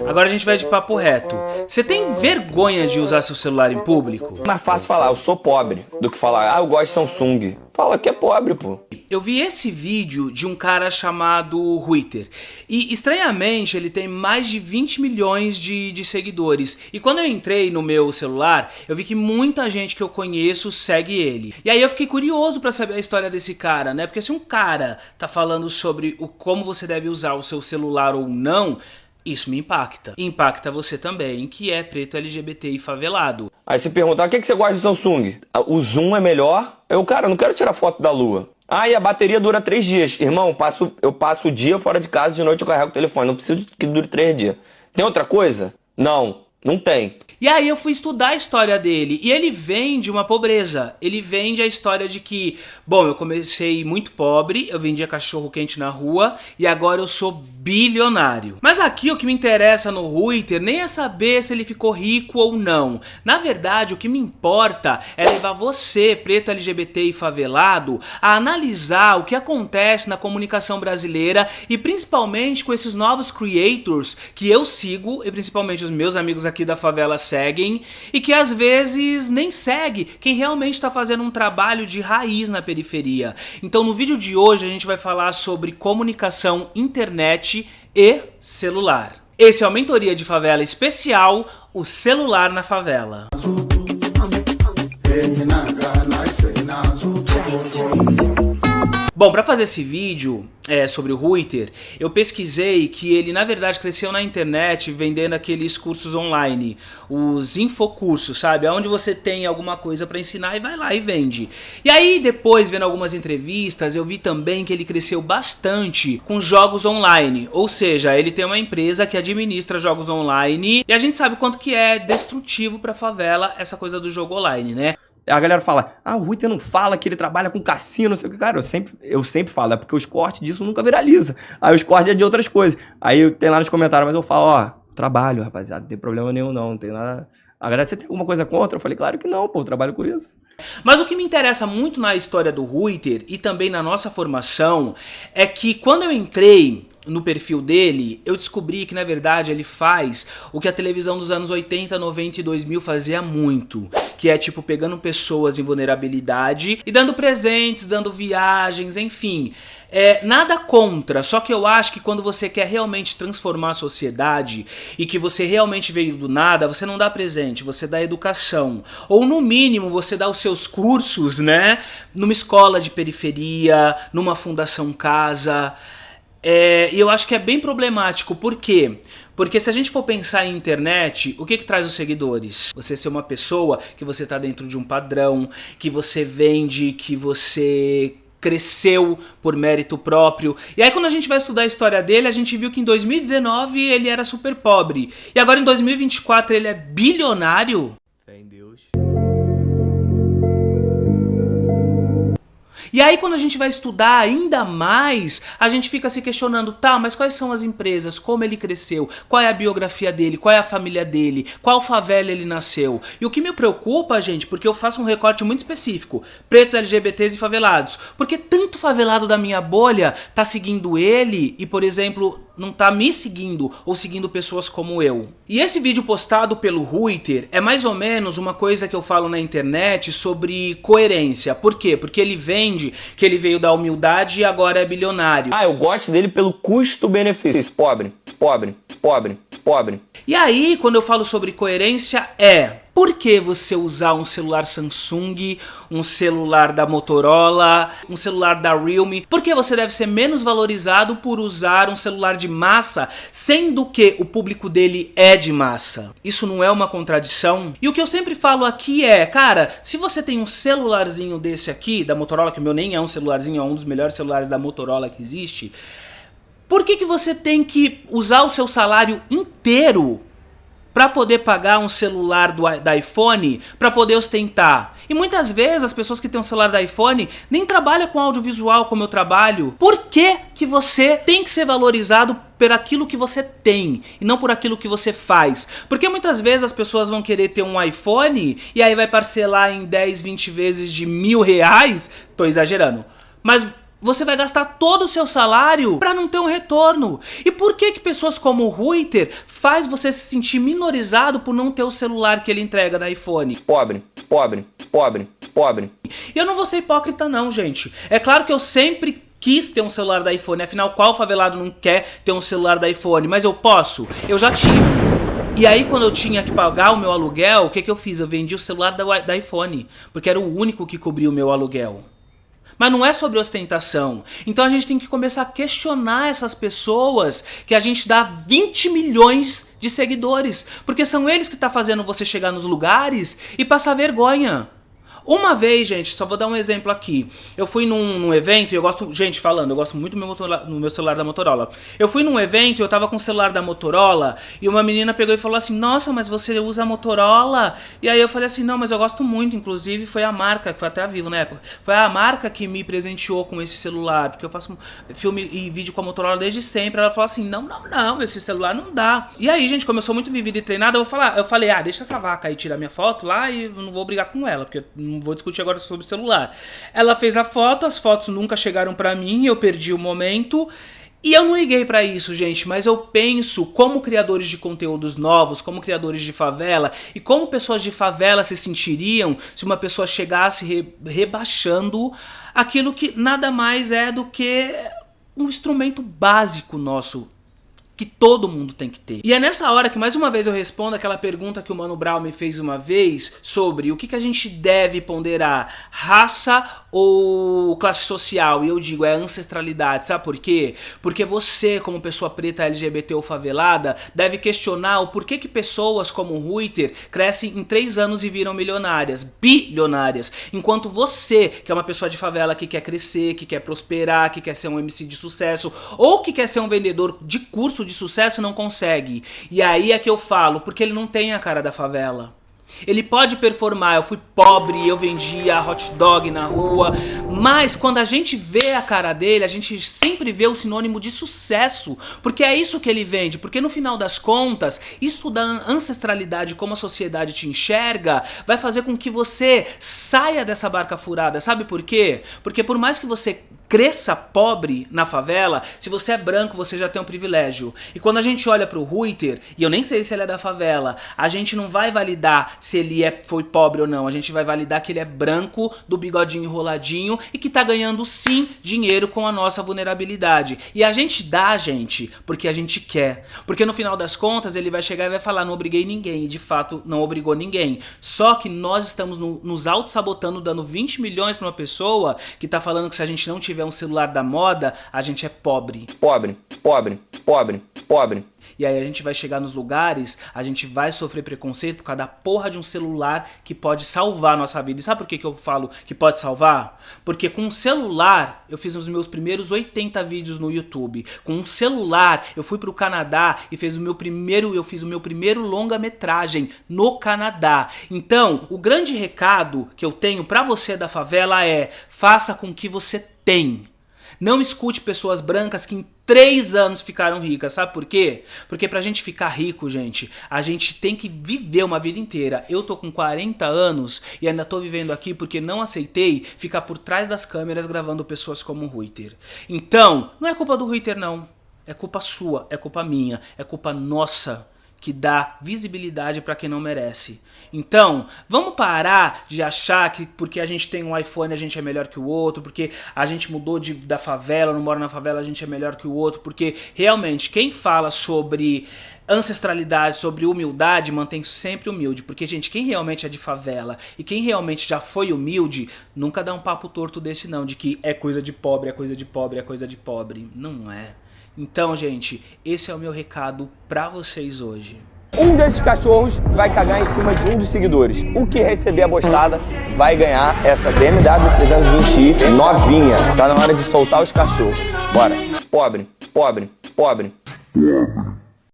Agora a gente vai de papo reto. Você tem vergonha de usar seu celular em público? É mais fácil falar, eu sou pobre, do que falar, eu gosto de Samsung. Fala que é pobre, pô. Eu vi esse vídeo de um cara chamado Ruiter. E, estranhamente, ele tem mais de 20 milhões de seguidores. E quando eu entrei no meu celular, eu vi que muita gente que eu conheço segue ele. E aí eu fiquei curioso pra saber a história desse cara, né? Porque se um cara tá falando sobre como você deve usar o seu celular ou não, isso me impacta. Impacta você também, que é preto, LGBT e favelado. Aí você pergunta, o que você gosta de Samsung? O zoom é melhor? Cara, eu não quero tirar foto da lua. E a bateria dura 3 dias. Irmão, eu passo o dia fora de casa, de noite eu carrego o telefone. Não preciso que dure 3 dias. Tem outra coisa? Não tem. E aí eu fui estudar a história dele, e ele vem de uma pobreza. Ele vem de a história de que, bom, eu comecei muito pobre, eu vendia cachorro quente na rua, e agora eu sou bilionário. Mas aqui o que me interessa no Ruiter nem é saber se ele ficou rico ou não. Na verdade, o que me importa é levar você, preto, LGBT e favelado, a analisar o que acontece na comunicação brasileira, e principalmente com esses novos creators que eu sigo, e principalmente os meus amigos aqui da favela seguem, e que às vezes nem segue quem realmente está fazendo um trabalho de raiz na periferia. Então no vídeo de hoje a gente vai falar sobre comunicação, internet e celular. Esse é o Mentoria de Favela especial, o celular na favela. Bom, para fazer esse vídeo sobre o Ruiter, eu pesquisei que ele na verdade cresceu na internet vendendo aqueles cursos online, os infocursos, sabe? Onde você tem alguma coisa para ensinar e vai lá e vende. E aí depois, vendo algumas entrevistas, eu vi também que ele cresceu bastante com jogos online, ou seja, ele tem uma empresa que administra jogos online e a gente sabe quanto que é destrutivo para favela essa coisa do jogo online, né? A galera fala, o Ruiter não fala que ele trabalha com cassino, não sei o que. Cara, eu sempre falo, é porque os cortes disso nunca viraliza. Aí os cortes é de outras coisas. Aí tem lá nos comentários, mas eu falo, trabalho, rapaziada, não tem problema nenhum não tem nada. A galera, você tem alguma coisa contra? Eu falei, claro que não, pô, eu trabalho com isso. Mas o que me interessa muito na história do Ruiter e também na nossa formação é que quando eu entrei no perfil dele, eu descobri que na verdade ele faz o que a televisão dos anos 80, 90 e 2000 fazia muito, que é tipo pegando pessoas em vulnerabilidade e dando presentes, dando viagens, enfim. Nada contra, só que eu acho que quando você quer realmente transformar a sociedade e que você realmente veio do nada, você não dá presente, você dá educação. Ou no mínimo você dá os seus cursos, né? Numa escola de periferia, numa fundação casa. E eu acho que é bem problemático, por quê? Porque se a gente for pensar em internet, o que traz os seguidores? Você ser uma pessoa que você tá dentro de um padrão, que você vende, que você cresceu por mérito próprio. E aí quando a gente vai estudar a história dele, a gente viu que em 2019 ele era super pobre. E agora em 2024 ele é bilionário. Fé em Deus. E aí quando a gente vai estudar ainda mais, a gente fica se questionando, mas quais são as empresas, como ele cresceu, qual é a biografia dele, qual é a família dele, qual favela ele nasceu. E o que me preocupa, gente, porque eu faço um recorte muito específico, pretos, LGBTs e favelados, porque tanto favelado da minha bolha tá seguindo ele e, por exemplo, não tá me seguindo ou seguindo pessoas como eu. E esse vídeo postado pelo Ruiter é mais ou menos uma coisa que eu falo na internet sobre coerência. Por quê? Porque ele vende que ele veio da humildade e agora é bilionário. Eu gosto dele pelo custo-benefício. Pobre. E aí, quando eu falo sobre coerência, por que você usar um celular Samsung, um celular da Motorola, um celular da Realme? Por que você deve ser menos valorizado por usar um celular de massa, sendo que o público dele é de massa? Isso não é uma contradição? E o que eu sempre falo aqui cara, se você tem um celularzinho desse aqui, da Motorola, que o meu nem é um celularzinho, é um dos melhores celulares da Motorola que existe, por que você tem que usar o seu salário inteiro para poder pagar um celular da iPhone, para poder ostentar? E muitas vezes as pessoas que têm um celular da iPhone nem trabalham com audiovisual como eu trabalho. Por que você tem que ser valorizado por aquilo que você tem e não por aquilo que você faz? Porque muitas vezes as pessoas vão querer ter um iPhone e aí vai parcelar em 10, 20 vezes de R$1.000, tô exagerando, mas você vai gastar todo o seu salário para não ter um retorno. E por que que pessoas como o Ruiter faz você se sentir minorizado por não ter o celular que ele entrega da iPhone? Pobre, pobre, pobre, pobre. E eu não vou ser hipócrita não, gente. É claro que eu sempre quis ter um celular da iPhone, afinal qual favelado não quer ter um celular da iPhone? Mas eu posso? Eu já tive. E aí quando eu tinha que pagar o meu aluguel, o que que eu fiz? Eu vendi o celular da iPhone, porque era o único que cobria o meu aluguel. Mas não é sobre ostentação. Então a gente tem que começar a questionar essas pessoas que a gente dá 20 milhões de seguidores. Porque são eles que estão fazendo você chegar nos lugares e passar vergonha. Uma vez, gente, só vou dar um exemplo aqui. Eu fui num evento e eu gosto... Gente, falando, eu gosto muito do meu celular da Motorola. Eu fui num evento e eu tava com o celular da Motorola e uma menina pegou e falou assim, nossa, mas você usa a Motorola? E aí eu falei assim, não, mas eu gosto muito. Inclusive foi a marca, que foi até a Vivo na época, foi a marca que me presenteou com esse celular, porque eu faço filme e vídeo com a Motorola desde sempre. Ela falou assim, não, esse celular não dá. E aí, gente, como eu sou muito vivida e treinada, eu falei, deixa essa vaca aí tirar minha foto lá e eu não vou brigar com ela, porque não vou discutir agora sobre o celular. Ela fez a foto, as fotos nunca chegaram pra mim, eu perdi o momento e eu não liguei pra isso, gente, mas eu penso como criadores de conteúdos novos, como criadores de favela e como pessoas de favela se sentiriam se uma pessoa chegasse rebaixando aquilo que nada mais é do que um instrumento básico nosso, que todo mundo tem que ter. E é nessa hora que mais uma vez eu respondo aquela pergunta que o Mano Brown me fez uma vez sobre o que a gente deve ponderar, raça ou classe social, e eu digo é ancestralidade, sabe por quê? Porque você, como pessoa preta, LGBT ou favelada, deve questionar o porquê que pessoas como o Ruiter crescem em 3 anos e viram milionárias, bilionárias, enquanto você, que é uma pessoa de favela que quer crescer, que quer prosperar, que quer ser um MC de sucesso, ou que quer ser um vendedor de curso de sucesso, não consegue. E aí é que eu falo, porque ele não tem a cara da favela. Ele pode performar, eu fui pobre, eu vendia hot dog na rua, mas quando a gente vê a cara dele, a gente sempre vê o sinônimo de sucesso, porque é isso que ele vende, porque no final das contas, isso da ancestralidade, como a sociedade te enxerga, vai fazer com que você saia dessa barca furada, sabe por quê? Porque por mais que você cresça pobre na favela, se você é branco, você já tem um privilégio. E quando a gente olha pro Ruiter, e eu nem sei se ele é da favela, a gente não vai validar se ele foi pobre ou não, a gente vai validar que ele é branco, do bigodinho enroladinho e que tá ganhando sim dinheiro com a nossa vulnerabilidade. E a gente dá, gente, porque a gente quer. Porque no final das contas ele vai chegar e vai falar, não obriguei ninguém, e de fato não obrigou ninguém. Só que nós estamos nos auto-sabotando, dando 20 milhões pra uma pessoa que tá falando que se a gente não tiver um celular da moda, a gente é pobre. Pobre, pobre, pobre, pobre. E aí a gente vai chegar nos lugares, a gente vai sofrer preconceito por causa da porra de um celular que pode salvar a nossa vida. E sabe por que eu falo que pode salvar? Porque com um celular, eu fiz os meus primeiros 80 vídeos no YouTube. Com um celular, eu fui pro Canadá e fiz o meu primeiro longa-metragem no Canadá. Então, o grande recado que eu tenho pra você da favela é: faça com que você tem. Não escute pessoas brancas que em 3 anos ficaram ricas, sabe por quê? Porque pra gente ficar rico, gente, a gente tem que viver uma vida inteira. Eu tô com 40 anos e ainda tô vivendo aqui porque não aceitei ficar por trás das câmeras gravando pessoas como o Ruiter. Então, não é culpa do Ruiter não, é culpa sua, é culpa minha, é culpa nossa, que dá visibilidade para quem não merece. Então, vamos parar de achar que porque a gente tem um iPhone a gente é melhor que o outro, porque a gente mudou da favela, não mora na favela, a gente é melhor que o outro, porque realmente quem fala sobre ancestralidade, sobre humildade, mantém sempre humilde, porque, gente, quem realmente é de favela e quem realmente já foi humilde, nunca dá um papo torto desse não, de que é coisa de pobre, é coisa de pobre, é coisa de pobre. Não é. Então, gente, esse é o meu recado pra vocês hoje. Um desses cachorros vai cagar em cima de um dos seguidores. O que receber a postada vai ganhar essa BMW 320i novinha. Tá na hora de soltar os cachorros. Bora. Pobre, pobre, pobre.